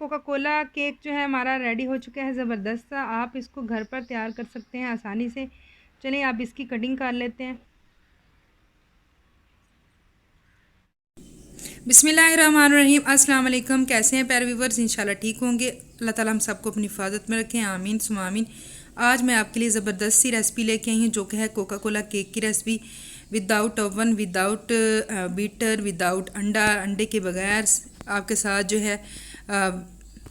Coca Cola cake जो है हमारा रेडी हो चुका है ज़बरदस्त सा। आप इसको घर पर तैयार कर सकते हैं आसानी से। चलिए आप इसकी कटिंग कर लेते हैं। बिस्मिल्लाहिर्रहमानिर्रहीम। अस्सलाम वालेकुम। कैसे हैं प्यारे व्यूवर्स? इंशाल्लाह ठीक होंगे। अल्लाह ताला हम सबको अपनी हिफाजत में रखें, आमीन सुमा आमीन। आज मैं आपके लिए ज़बरदस्त सी रेसिपी लेके आई हूँ जो कि है कोका कोला केक की recipe. Without oven, without beater, without अंडा, अंडे के बगैर आपके साथ जो है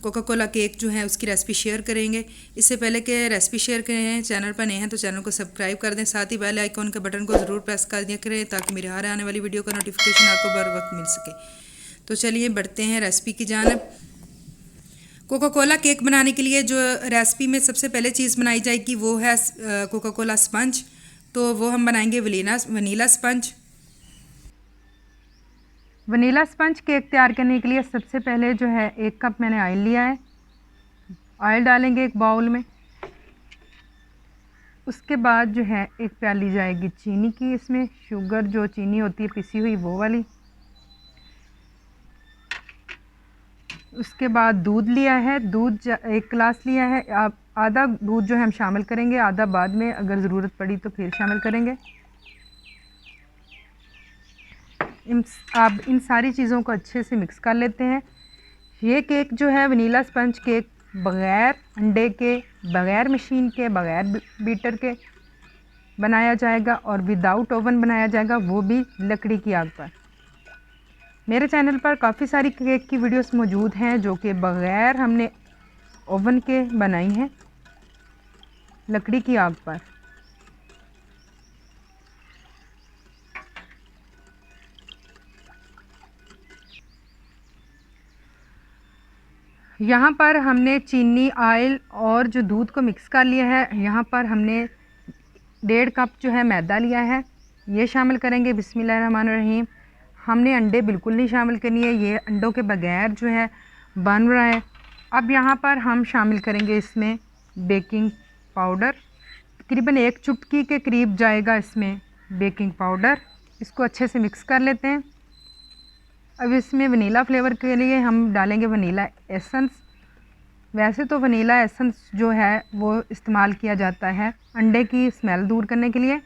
कोका कोला केक जो है उसकी रेसिपी शेयर करेंगे। इससे पहले कि रेसिपी शेयर करें, चैनल पर नए हैं तो चैनल को सब्सक्राइब कर दें, साथ ही बेल आइकॉन के बटन को ज़रूर प्रेस कर दिया करें ताकि मेरे हर आने वाली वीडियो का नोटिफिकेशन आपको बर वक्त मिल सके। तो चलिए बढ़ते हैं रेसिपी की जानिब। कोका कोला केक बनाने के लिए जो रेसिपी में सबसे पहले चीज़ बनाई जाएगी वो है कोका कोला स्पंज। तो वो हम बनाएंगे vanilla sponge. Vanilla sponge cake तैयार करने के लिए सबसे पहले जो है 1 कप मैंने ऑयल लिया है। ऑयल डालेंगे एक बाउल में। उसके बाद जो है 1 प्याली जाएगी चीनी की। इसमें शुगर जो चीनी होती है पिसी हुई वो वाली। उसके बाद दूध लिया है, दूध 1 गिलास लिया है। आप आधा दूध जो है हम शामिल करेंगे, आधा बाद में अगर ज़रूरत पड़ी तो फिर शामिल करेंगे। आप इन सारी चीज़ों को अच्छे से मिक्स कर लेते हैं। ये केक जो है वनीला स्पंज केक बग़ैर अंडे के, बग़ैर मशीन के, बग़ैर बीटर के बनाया जाएगा और विदाउट ओवन बनाया जाएगा, वो भी लकड़ी की आग पर। मेरे चैनल पर काफ़ी सारी केक की वीडियोस मौजूद हैं जो कि बग़ैर हमने ओवन के बनाई हैं, लकड़ी की आग पर। यहाँ पर हमने चीनी, ऑयल और जो दूध को मिक्स कर लिया है। यहाँ पर हमने 1.5 कप जो है मैदा लिया है, ये शामिल करेंगे। बिस्मिल्लाहिर्रहमानिर्रहीम। हमने अंडे बिल्कुल नहीं शामिल करनी है, ये अंडों के बगैर जो है बन रहा है। अब यहाँ पर हम शामिल करेंगे इसमें बेकिंग पाउडर। तकरीबन 1 चुटकी के करीब जाएगा इसमें बेकिंग पाउडर। इसको अच्छे से मिक्स कर लेते हैं। अब इसमें वनीला फ्लेवर के लिए हम डालेंगे वनीला एसेंस। वैसे तो वनीला एसेंस जो है वो इस्तेमाल किया जाता है अंडे की स्मेल दूर करने के लिए।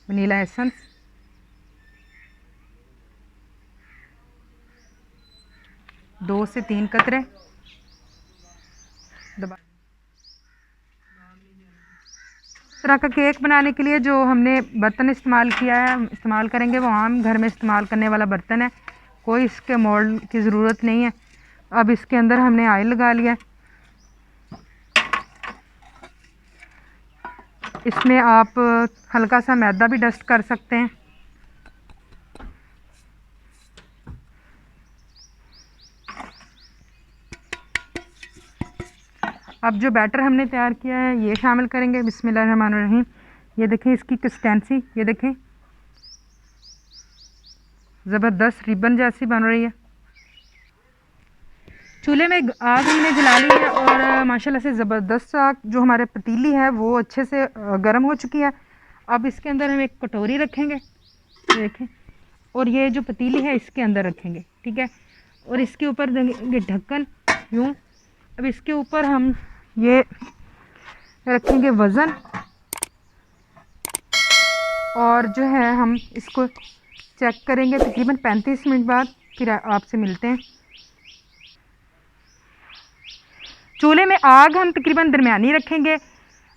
वनीला एसेंस 2 से 3 कतरे दबा। इस तरह का केक बनाने के लिए जो हमने बर्तन इस्तेमाल किया है, हम इस्तेमाल करेंगे वो आम घर में इस्तेमाल करने वाला बर्तन है, कोई इसके मोल्ड की ज़रूरत नहीं है। अब इसके अंदर हमने ऑयल लगा लिया। इसमें आप हल्का सा मैदा भी डस्ट कर सकते हैं। अब जो बैटर हमने तैयार किया है ये शामिल करेंगे। बिस्मिल्लाहिर्रहमानिर्रहीम। ये देखें इसकी कंसिस्टेंसी, ये देखें ज़बरदस्त रिबन जैसी बन रही है। चूल्हे में आग हमने जला ली है और माशाल्लाह से ज़बरदस्त आग जो हमारे पतीली है वो अच्छे से गर्म हो चुकी है। अब इसके अंदर हम एक कटोरी रखेंगे, देखें, और ये जो पतीली है इसके अंदर रखेंगे, ठीक है। और इसके ऊपर देंगे ढक्कन यूँ। अब इसके ऊपर हम ये रखेंगे वज़न और जो है हम इसको चेक करेंगे तकरीबन 35 मिनट बाद। फिर आपसे मिलते हैं। चूल्हे में आग हम तकरीबन दरमियानी रखेंगे।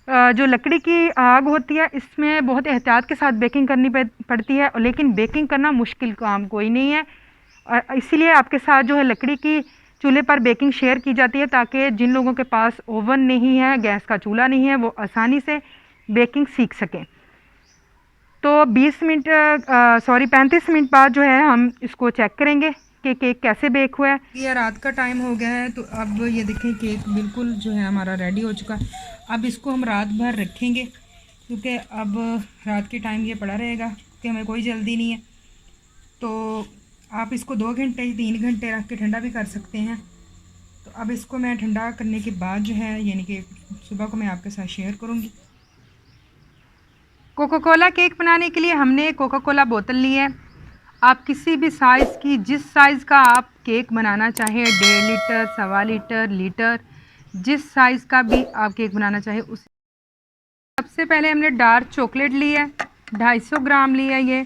जो लकड़ी की आग होती है इसमें बहुत एहतियात के साथ बेकिंग करनी पड़ती है, लेकिन बेकिंग करना मुश्किल काम कोई नहीं है। और इसीलिए आपके साथ जो है लकड़ी की चूल्हे पर बेकिंग शेयर की जाती है ताकि जिन लोगों के पास ओवन नहीं है, गैस का चूल्हा नहीं है, वो आसानी से बेकिंग सीख सकें। तो 35 मिनट बाद जो है हम इसको चेक करेंगे कि केक कैसे बेक हुआ है। ये रात का टाइम हो गया है तो अब ये देखें केक बिल्कुल जो है हमारा रेडी हो चुका है। अब इसको हम रात भर रखेंगे क्योंकि अब रात के टाइम ये पड़ा रहेगा कि हमें कोई जल्दी नहीं है। तो आप इसको 2 घंटे 3 घंटे रख के ठंडा भी कर सकते हैं। तो अब इसको मैं ठंडा करने के बाद जो है यानी कि सुबह को मैं आपके साथ शेयर करूँगी। कोका कोला केक बनाने के लिए हमने कोका कोला बोतल ली है। आप किसी भी साइज़ की, जिस साइज़ का आप केक बनाना चाहें, 1.5 लीटर, 1.25 लीटर, लीटर, जिस साइज़ का भी आप केक बनाना चाहें उस। सबसे पहले हमने डार्क चॉकलेट ली है, 250 ग्राम ली है ये।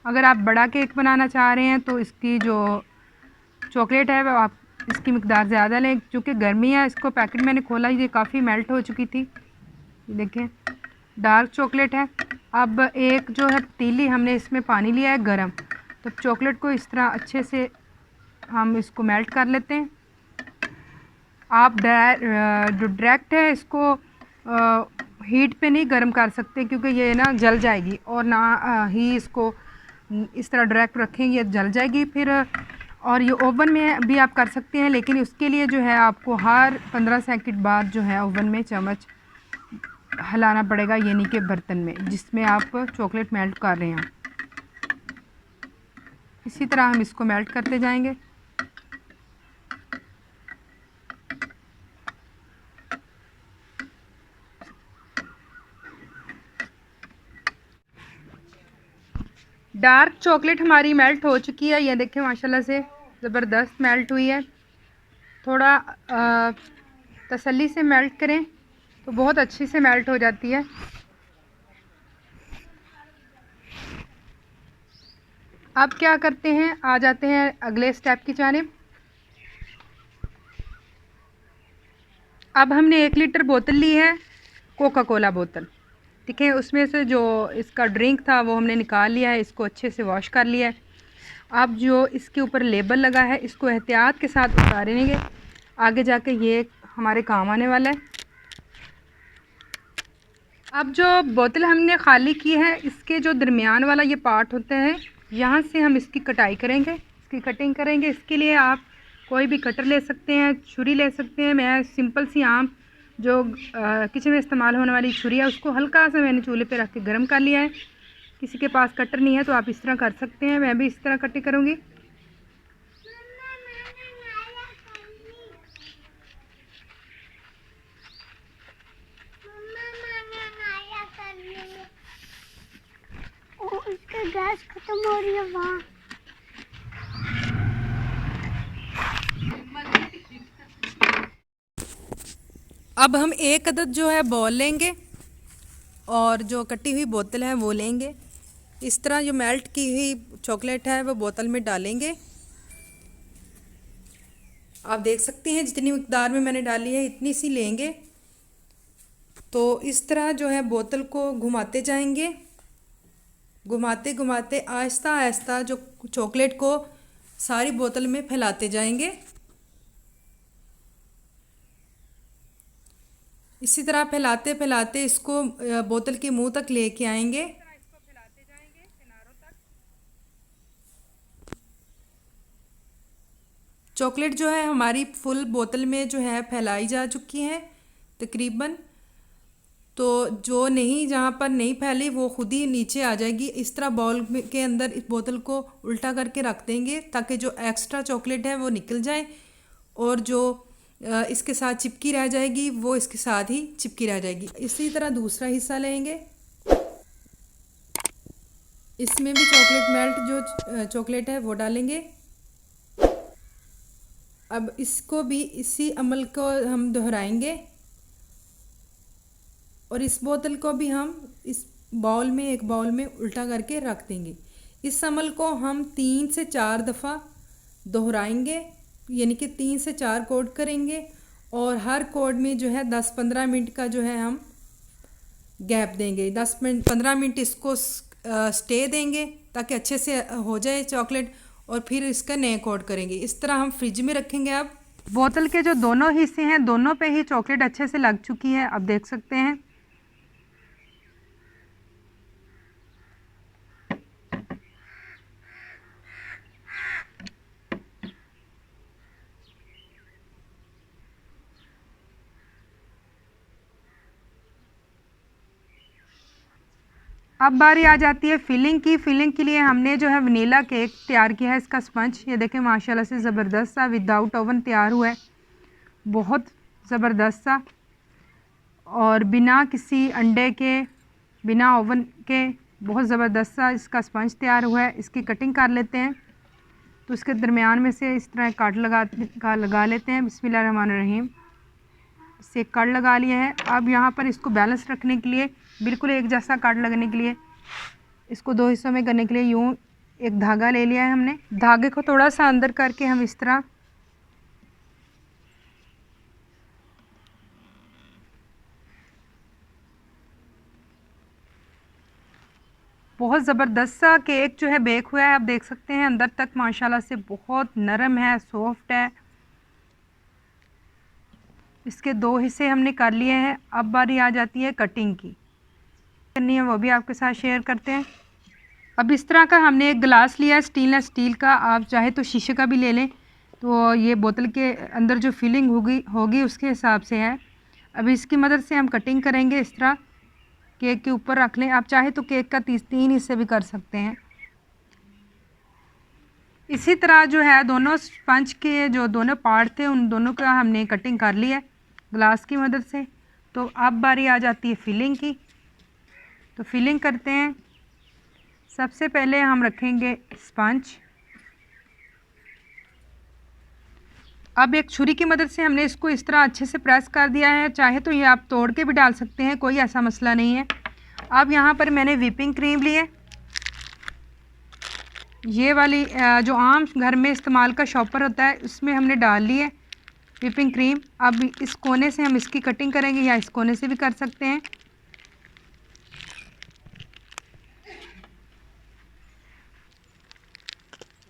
अगर आप बड़ा केक बनाना चाह रहे हैं तो इसकी जो चॉकलेट है वो आप इसकी मिकदार ज़्यादा लें। चूँकि गर्मी है, इसको पैकेट मैंने खोला, ये काफ़ी मेल्ट हो चुकी थी। देखें डार्क चॉकलेट है। अब एक जो है पतीली, हमने इसमें पानी लिया है गरम, तो चॉकलेट को इस तरह अच्छे से हम इसको मेल्ट कर लेते हैं। आप जो डायरेक्ट है इसको हीट पे नहीं गर्म कर सकते, क्योंकि ये ना जल जाएगी, और ना ही इसको इस तरह डायरेक्ट रखेंगे, जल जाएगी फिर। और ये ओवन में भी आप कर सकते हैं, लेकिन उसके लिए जो है आपको हर 15 सेकंड बाद जो है ओवन में चम्मच हिलाना पड़ेगा, यानी कि बर्तन में जिसमें आप चॉकलेट मेल्ट कर रहे हैं। इसी तरह हम इसको मेल्ट करते जाएंगे। डार्क चॉकलेट हमारी मेल्ट हो चुकी है, ये देखें माशाल्लाह से ज़बरदस्त मेल्ट हुई है। थोड़ा तसल्ली से मेल्ट करें तो बहुत अच्छी से मेल्ट हो जाती है। अब क्या करते हैं, आ जाते हैं अगले स्टेप की जानिब। अब हमने 1 लीटर बोतल ली है, कोका कोला बोतल, ठीक है। उसमें से जो इसका ड्रिंक था वो हमने निकाल लिया है, इसको अच्छे से वॉश कर लिया है। अब जो इसके ऊपर लेबल लगा है इसको एहतियात के साथ उतारेंगे, आगे जाके ये हमारे काम आने वाला है। अब जो बोतल हमने ख़ाली की है, इसके जो दरमियान वाला ये पार्ट होता है, यहाँ से हम इसकी कटाई करेंगे, इसकी कटिंग करेंगे। इसके लिए आप कोई भी कटर ले सकते हैं, छुरी ले सकते हैं। मैं सिंपल सी आम जो किचन में इस्तेमाल होने वाली छुरी है उसको हल्का सा मैंने चूल्हे पे रख के गर्म कर लिया है। किसी के पास कटर नहीं है तो आप इस तरह कर सकते हैं, मैं भी इस तरह कटिंग करूँगी। इसका गैस खत्म हो रही है वहाँ। अब हम एक अदद जो है बॉल लेंगे और जो कटी हुई बोतल है वो लेंगे। इस तरह जो मेल्ट की हुई चॉकलेट है वो बोतल में डालेंगे। आप देख सकते हैं जितनी मिकदार में मैंने डाली है इतनी सी लेंगे। तो इस तरह जो है बोतल को घुमाते जाएंगे, घुमाते घुमाते आहिस्ता आहिस्ता जो चॉकलेट को सारी बोतल में फैलाते जाएंगे। इसी तरह फैलाते फैलाते इसको बोतल के मुंह तक लेके आएंगे। चॉकलेट जो है हमारी फुल बोतल में जो है फैलाई जा चुकी है तकरीबन। तो जो नहीं, जहाँ पर नहीं फैली वो खुद ही नीचे आ जाएगी। इस तरह बाउल के अंदर इस बोतल को उल्टा करके रख देंगे ताकि जो एक्स्ट्रा चॉकलेट है वो निकल जाए, और जो इसके साथ चिपकी रह जाएगी वो इसके साथ ही चिपकी रह जाएगी। इसी तरह दूसरा हिस्सा लेंगे, इसमें भी चॉकलेट मेल्ट जो चॉकलेट है वो डालेंगे। अब इसको भी इसी अमल को हम दोहराएंगे, और इस बोतल को भी हम इस बाउल में, एक बाउल में उल्टा करके रख देंगे। इस अमल को हम 3 से 4 दफ़ा दोहराएंगे, यानी कि 3 से 4 कोड करेंगे, और हर कोड में जो है 10-15 मिनट का जो है हम गैप देंगे। 10-15 मिनट इसको स्टे देंगे ताकि अच्छे से हो जाए चॉकलेट, और फिर इसका नए कोड करेंगे। इस तरह हम फ्रिज में रखेंगे। अब बोतल के जो दोनों हिस्से हैं दोनों पे ही चॉकलेट अच्छे से लग चुकी है, अब देख सकते हैं। अब बारी आ जाती है फिलिंग की। फिलिंग के लिए हमने जो है वनीला केक तैयार किया है। इसका स्पंज ये देखें माशाल्लाह से ज़बरदस्त सा विदाउट ओवन तैयार हुआ है, बहुत ज़बरदस्त सा, और बिना किसी अंडे के, बिना ओवन के बहुत ज़बरदस्त सा इसका स्पंज तैयार हुआ है। इसकी कटिंग कर लेते हैं। तो इसके दरमियान में से इस तरह कट लगा लेते हैं। बिस्मिल्लाहिर्रहमानिर्रहीम। इससे कट लगा लिया है। अब यहाँ पर इसको बैलेंस रखने के लिए, बिल्कुल एक जैसा कट लगने के लिए, इसको 2 हिस्सों में करने के लिए यूँ एक धागा ले लिया है हमने। धागे को थोड़ा सा अंदर करके हम इस तरह बहुत ज़बरदस्त सा केक जो है बेक हुआ है। आप देख सकते हैं अंदर तक माशाल्लाह से बहुत नरम है, सॉफ्ट है। इसके 2 हिस्से हमने कर लिए हैं। अब बारी आ जाती है कटिंग की। करनी है वो भी आपके साथ शेयर करते हैं। अब इस तरह का हमने एक गिलास लिया है स्टेनलेस स्टील का, आप चाहे तो शीशे का भी ले लें। तो ये बोतल के अंदर जो फिलिंग होगी उसके हिसाब से है। अब इसकी मदद से हम कटिंग करेंगे। इस तरह केक के ऊपर रख लें। आप चाहे तो केक का 3 हिस्से भी कर सकते हैं। इसी तरह जो है दोनों स्पंज के जो दोनों पार्ट थे उन दोनों का हमने कटिंग कर ली है ग्लास की मदद से। तो अब बारी आ जाती है फिलिंग की। तो फिलिंग करते हैं। सबसे पहले हम रखेंगे स्पंज। अब एक छुरी की मदद से हमने इसको इस तरह अच्छे से प्रेस कर दिया है। चाहे तो ये आप तोड़ के भी डाल सकते हैं, कोई ऐसा मसला नहीं है। अब यहाँ पर मैंने व्हिपिंग क्रीम ली है। ये वाली जो आम घर में इस्तेमाल का शॉपर होता है उसमें हमने डाल ली है व्हिपिंग क्रीम। अब इस कोने से हम इसकी कटिंग करेंगे, या इस कोने से भी कर सकते हैं।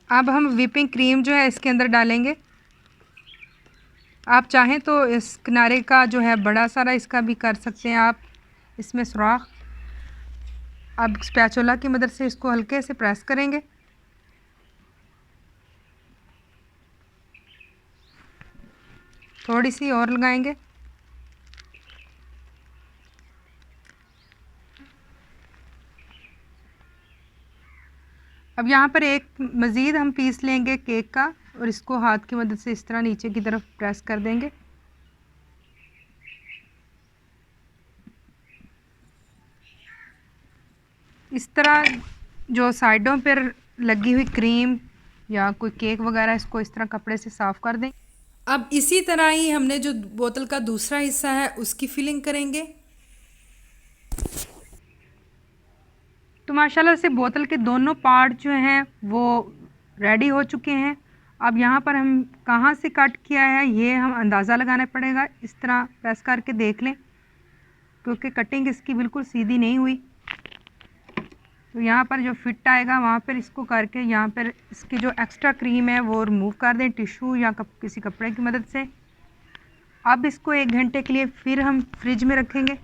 अब हम व्हिपिंग क्रीम जो है इसके अंदर डालेंगे। आप चाहें तो इस किनारे का जो है बड़ा सारा इसका भी कर सकते हैं आप इसमें सुराख। अब स्पैचुला की मदद से इसको हल्के से प्रेस करेंगे। थोड़ी सी और लगाएंगे। अब यहाँ पर एक मज़ीद हम पीस लेंगे केक का और इसको हाथ की मदद से इस तरह नीचे की तरफ प्रेस कर देंगे। इस तरह जो साइडों पर लगी हुई क्रीम या कोई केक वगैरह इसको इस तरह कपड़े से साफ़ कर दें। अब इसी तरह ही हमने जो बोतल का दूसरा हिस्सा है उसकी फिलिंग करेंगे। तो माशाल्लाह से बोतल के दोनों पार्ट जो हैं वो रेडी हो चुके हैं। अब यहाँ पर हम कहाँ से कट किया है ये हम अंदाज़ा लगाना पड़ेगा। इस तरह प्रेस करके देख लें, क्योंकि कटिंग इसकी बिल्कुल सीधी नहीं हुई। तो यहाँ पर जो फिट आएगा वहाँ पर इसको करके यहाँ पर इसकी जो एक्स्ट्रा क्रीम है वो रिमूव कर दें टिश्यू या किसी कपड़े की मदद से। अब इसको 1 घंटे के लिए फिर हम फ्रिज में रखेंगे।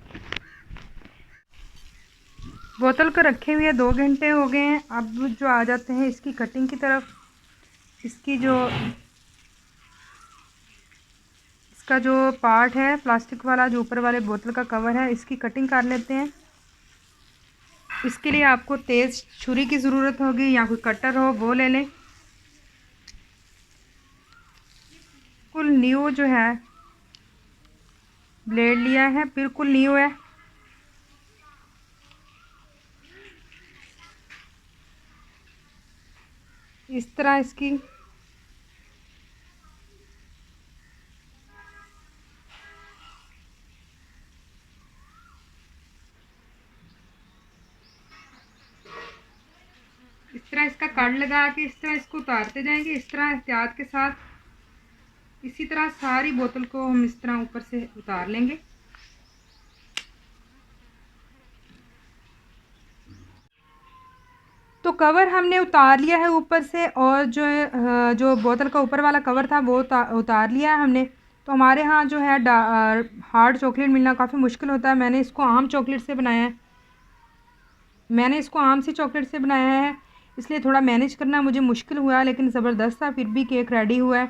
बोतल को रखे हुए 2 घंटे हो गए हैं। अब जो आ जाते हैं इसकी कटिंग की तरफ। इसका जो पार्ट है प्लास्टिक वाला, जो ऊपर वाले बोतल का कवर है, इसकी कटिंग कर लेते हैं। इसके लिए आपको तेज़ छुरी की ज़रूरत होगी या कोई कटर हो वो ले लें। बिल्कुल न्यू जो है ब्लेड लिया है, बिल्कुल न्यू है। इस तरह इसकी इसका कट लगा के इस तरह इसको उतारते जाएंगे, इस तरह एहतियात के साथ। इसी तरह सारी बोतल को हम इस तरह ऊपर से उतार लेंगे। तो कवर हमने उतार लिया है ऊपर से, और जो बोतल का ऊपर वाला कवर था वो उतार लिया है हमने। तो हमारे यहाँ जो है हार्ड चॉकलेट मिलना काफ़ी मुश्किल होता है। मैंने इसको आम चॉकलेट से बनाया है। आम सी चॉकलेट से बनाया है, इसलिए थोड़ा मैनेज करना मुझे मुश्किल हुआ, लेकिन ज़बरदस्त था। फिर भी केक रेडी हुआ है।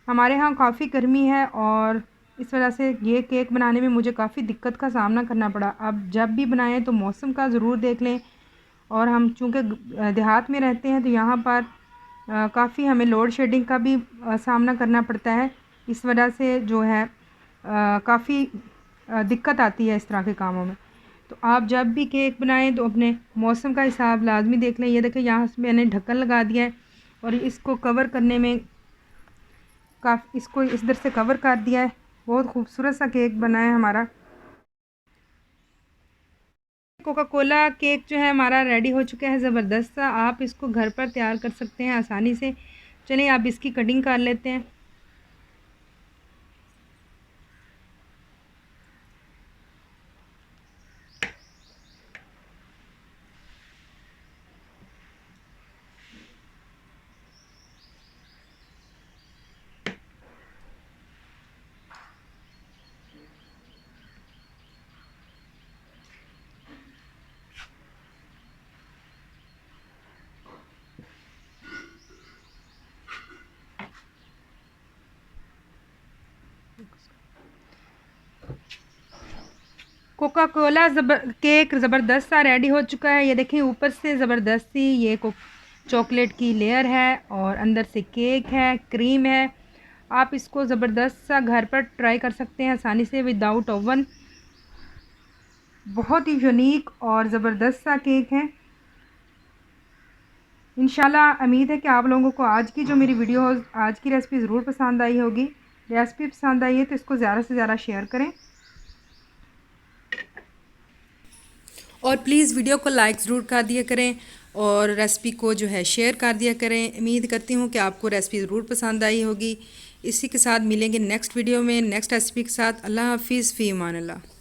हमारे यहाँ काफ़ी गर्मी है और इस वजह से ये केक बनाने में मुझे काफ़ी दिक्कत का सामना करना पड़ा। अब जब भी बनाएं तो मौसम का ज़रूर देख लें। और हम चूँकि देहात में रहते हैं तो यहाँ पर काफ़ी हमें लोड शेडिंग का भी सामना करना पड़ता है। इस वजह से जो है काफ़ी दिक्कत आती है इस तरह के कामों में। तो तो आप जब भी केक बनाएं तो अपने मौसम का हिसाब लाजमी देख लें। ये देखें यहाँ से मैंने ढक्कन लगा दिया है और इसको कवर करने में काफ़ी, इसको इधर से कवर कर दिया है। बहुत खूबसूरत सा केक बना है हमारा। कोका कोला केक जो है हमारा रेडी हो चुका है ज़बरदस्त सा। आप इसको घर पर तैयार कर सकते हैं आसानी से। चलिए आप इसकी कटिंग कर लेते हैं। कोका कोला केक ज़बरदस्त सा रेडी हो चुका है। ये देखें ऊपर से ज़बरदस्त सी ये चॉकलेट की लेयर है और अंदर से केक है, क्रीम है। आप इसको ज़बरदस्त सा घर पर ट्राई कर सकते हैं आसानी से विदाउट ओवन। बहुत ही यूनिक और ज़बरदस्त सा केक है। इंशाल्लाह उम्मीद है कि आप लोगों को आज की जो मेरी वीडियो आज की रेसिपी ज़रूर पसंद आई होगी। रेसिपी पसंद आई है तो इसको ज़्यादा से ज़्यादा शेयर करें और प्लीज़ वीडियो को लाइक ज़रूर कर दिया करें और रेसिपी को जो है शेयर कर दिया करें। उम्मीद करती हूँ कि आपको रेसिपी ज़रूर पसंद आई होगी। इसी के साथ मिलेंगे नेक्स्ट वीडियो में नेक्स्ट रेसिपी के साथ। अल्लाह हाफिज़, फ़ी अमान अल्लाह।